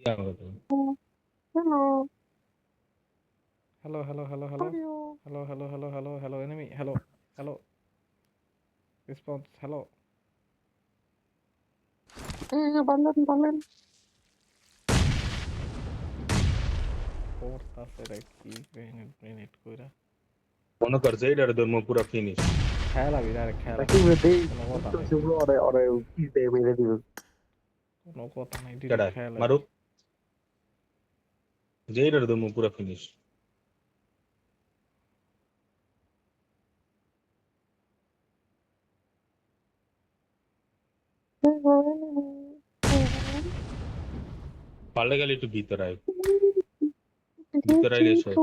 Oh, hello. Hello, hello, hello, How are hello. you? Hello, hello, hello, hello, hello, enemy. Hello, hello. Response, hello. বলেন। করতাছে রে কি grenade কইরা। মনে করছে এটার ধর্ম পুরা ফিনিশ। খেলাবি ডাইরেক্ট খেলাবি। Aquí me di, কোনো কথা নাই। seguro ahora de me digo. কোনো কথা নাই ডিরেক্ট কেডা খেলাবি। মারুক যে এটার ধর্ম পুরা ফিনিশ। পারলে গেলে একটু ভিতরে আয়, ভিতরে আইলে সব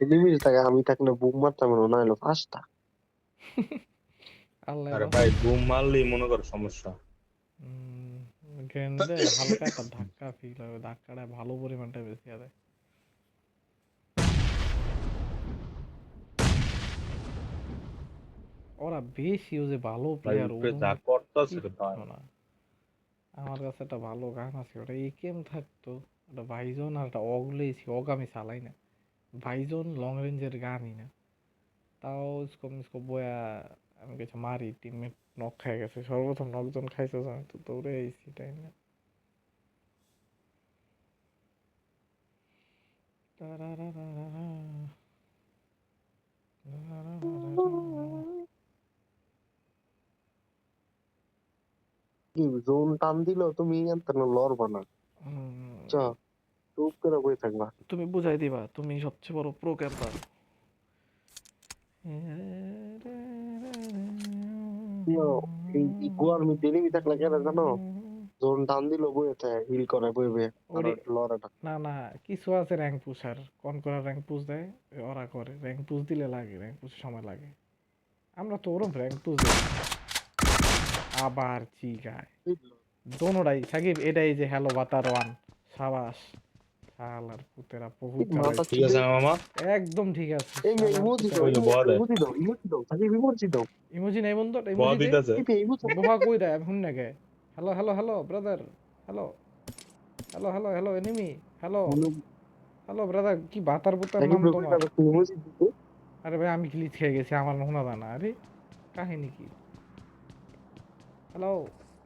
Enemies থাকে আমি থাকলে বুম মারতাম না হলো ফাস্টটা। আল্লাহ আরে ভাই বাঁচাইছে। বুম মারলেই মনে কর সমস্যা। গ্রেনেডে হালকা একটা ধাক্কা ফিল হবে, ধাক্কাটা ভালো পরিমাণটা বেশি আছে। ওরা বেশি ইউজে ভালো ভাই প্লেয়ার উপরে ওরম যা করতেছে রে ভাই, কিচ্ছু না। আমার কাছে একটা ভালো গান আছে, ওটা একেম থাকতো, ওটা ভাইজন আর একটা অগ লইছি, অগ আমি চালাই না। ভাইজন লং রেঞ্জের গানই না, তাও স্কোপ স্কোপ বয়া আমি কিছু মারি, টিমমেট নক খাই গেছে, সর্বপ্রথম নকজন খাইছে, আমি তো দৌড়ে আইছি তাই না। কি জোন টান দিল তুমি এত লড়বা না। চ চুপ করে বসে থাকবা। তুমি বুঝাই দিবা তুমি সবচেয়ে বড় প্রো ক্যাম্পার। ইয়ো, এই গোয়ার মধ্যে এনিমি থাকলে কেন জানো? জোন টান দিল বইতে হিল করে বইবে আর ওরে লড়াটা। না না, কিছু আছে র্যাঙ্ক পুষার, কোন করা র্যাঙ্ক পুশ দেয়, ওরা করে র্যাঙ্ক পুশ দিলে লাগে, র্যাঙ্ক পুশ সময় লাগে। আমরা তো ওরম র্যাঙ্ক পুশ দিই না। আবার চিগায় দোনোটাই সাকিব, এটাই যে হ্যালো বাতার ওয়ান। সাবাস, শালার পুতেরা বহুত মাথা চালাইছে। ঠিক চিলে আছে না মামা? একদম ঠিক আছে এই শালার ইমোজি দাও, পুতেরা। ওই যে বল দেয়, ইমোজি দাও, সাকিব ইমোজি দাও। ইমোজি নাই বন্ধু, বল ইমোজি দে। দিতেছে। এই ইমোজি বহা কই দেয় আমি শুন না গে। Hello hello hello brother, hello hello hello hello enemy, hello hello brother, কি বাতার পুতার সাকিব নাম রকম তোমার? ইমোজি দিতে। আরে ভাই আমি গ্লিচ খেয়ে গেছি, আমার শোনা যায় না। আরে কাহিনী কি? Hello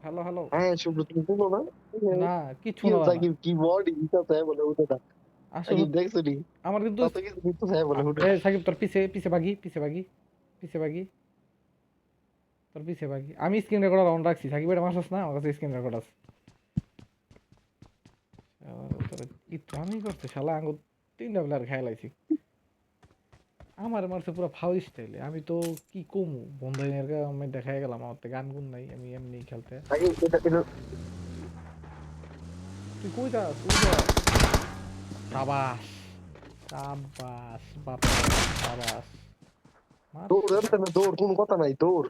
hello hello. হ্যাঁ শুভ্র তুমি শুনো না? না কিচ্ছু কি শোনা যায় না সাকিব কি বডি দিতে বলে উঠে না। আসলে। সাকিব দেখছো নি? আমার কিন্তু কত কিছু দিতে বলে উঠে এ না। সাকিব তোর পিছে পিছে বাগি, পিছে বাগি, পিছে বাগি, তোর পিছে বাগি। আমি স্ক্রিন রেকর্ডার অন রাখছি, সাকিব এটা মারছস না, আমার কাছে স্ক্রিন রেকর্ড আছে। তোর কিচ্ছু আমি করতে শালা আঙ্গুর তিনটা প্লেয়ার খেয়ে লাইছি। আমার মারছে পুরো ফাউল স্টাইলে, আমি তো কি কমু বন্ধু আমি দেখাই গেলাম, আমার তো গান গুন নাই, আমি এমনি খেলতে। সাকিব এটা তুই কই যাস, কই যাস? সাবাস, সাবাস বাপ, সাবাস, দৌড় মারছে, আনতে না, দৌড় কোনো কথা নাই, দৌড়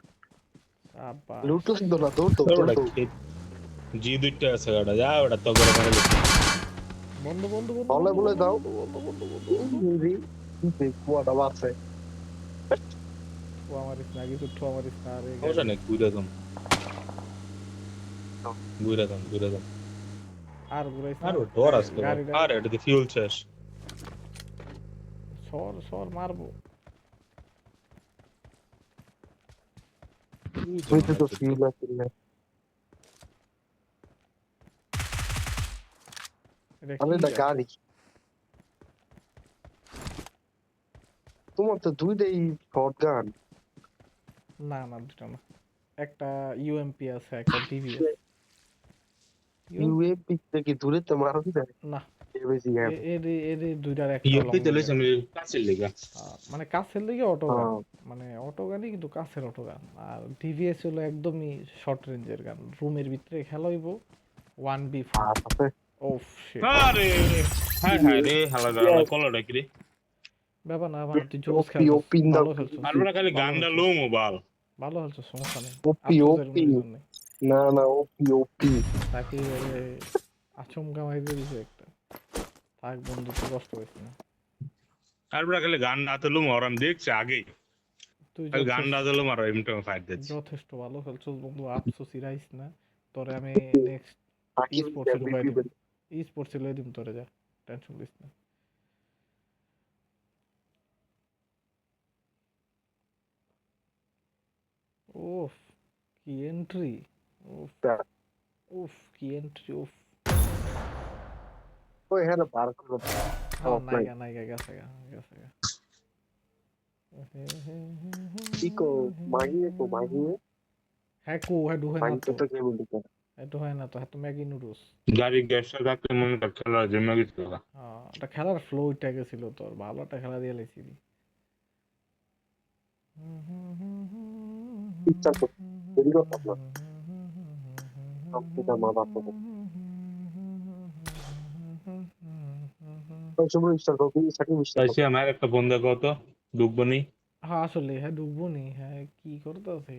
সাবাস। লুট লাগতো না, দৌড় দাও দৌড় ওটা দাও। জি দুইটা আছে ওটা, যা ওটা তো করে মারে লিখি। বন্ধু বন্ধু বন্ধু হলে বন্ধু বলে বন্ধু দাও। বন্ধু বন্ধু বন্ধু বন্ধু এই বন্ধু। রে, কি কুয়াটা মারছে। ঠোয়া মারিস না, কিছু ঠোয়া মারিস না, আরে সমস্যা গাড়ি। নেই, ঘুরে যাম, ঘুরে যাম, ঘুরে যাম। আর ঘুরাইস আর না, ও ডর আসতো ভাই, গাড়িটা আর এটাতে ফিউল শেষ। সর সর মারবো। ওই যে হইতে মামা তো চোদ্দ। ফিল আছে না। এটা তাহলে কি এটা গান? গাড়ি। তোমার তো দুইটাই শর্ট গান। না না দুটা না, একটা ইউএমপি আছে, একটা ডিভিএস। ইউএমপি ইউএপি থেকে দূরে তো মারো যায়। না, বেশি গেম। এর এর দুইটার একটা লং ইউপি তেলে রেঞ্জের। আমি কাছের লেগা। মানে কাছের দিকে অটো গান, হ্যাঁ মানে অটো গানই কিন্তু কাছের অটো গান। আর ডিভিএস হলো একদমই শর্ট রেঞ্জের গান, রুমের ভিতরে খেলা হইব 1v4। আর আছে ওফ শিট। আরে হায় হায় রে, হালা হালা কলটা কি রে। ব্যাপার না ব্যাপার না, তুই জোস ওপি খেলছস, ওপি ইন দা ভালো খেলছস, আর খালি ভালো গানটা লো খেলছস, মোবাইল। ভালো খেলছস, সমস্যা নেই। ওপি আফসোসের ওপি। কোনো কিছু নেই। না না ওপি ওপি। তাকে আচমকা মাইরে দিছে একটা। থাক বন্ধু, তুই কষ্ট পাইস না। আর খালি গান না তো লো, আর আমি দেখছি আগেই তুই খালি গান যথেষ্ট বাজালো মারো এমনি ফাইট দিচ্ছি। যথেষ্ট ভালো খেলছস বন্ধু, আফসোস ইরাইস না। তোরে আমি নেক্সট ই সাকিব স্পোর্টসে ঢুকাই MVP দিব, ই স্পোর্টসে লই দিব তোরে, যা টেনশন লিস না। উফ কি এন্ট্রি, উফ উফ কি এন্ট্রি, উফ। ওই হ্যাঁ বার করো অফলাইন নাইগা নাইগা গেছে গা, গেছে গা। ইকো মাহিয়ে হ্যাঁ কো হ্যাঁ ডু হয় না মাহিয়ে তো, তো গেম দিতে এটা হয় না তো, হ্যাঁ তো ম্যাগি নুডলস। গাড়ি গ্যাসটা থাকলে মনে কর খেলার জন্য কিছু না। এটা খেলার ফ্লো উঠে গেছিল তোর, ভালো একটা খেলা দিয়ে লাইছিলি। ইচ্ছা করতে দেরি করতাম না সবকিছু মা বাপ ওই সময় স্টার কপি সাকিব স্টার তাই কপি সে আমার একটা ফোন দেখো তো, ঢুকবো নি। হ্যাঁ আসলে হ্যাঁ ঢুকবো নি, হ্যাঁ কি করতেছে।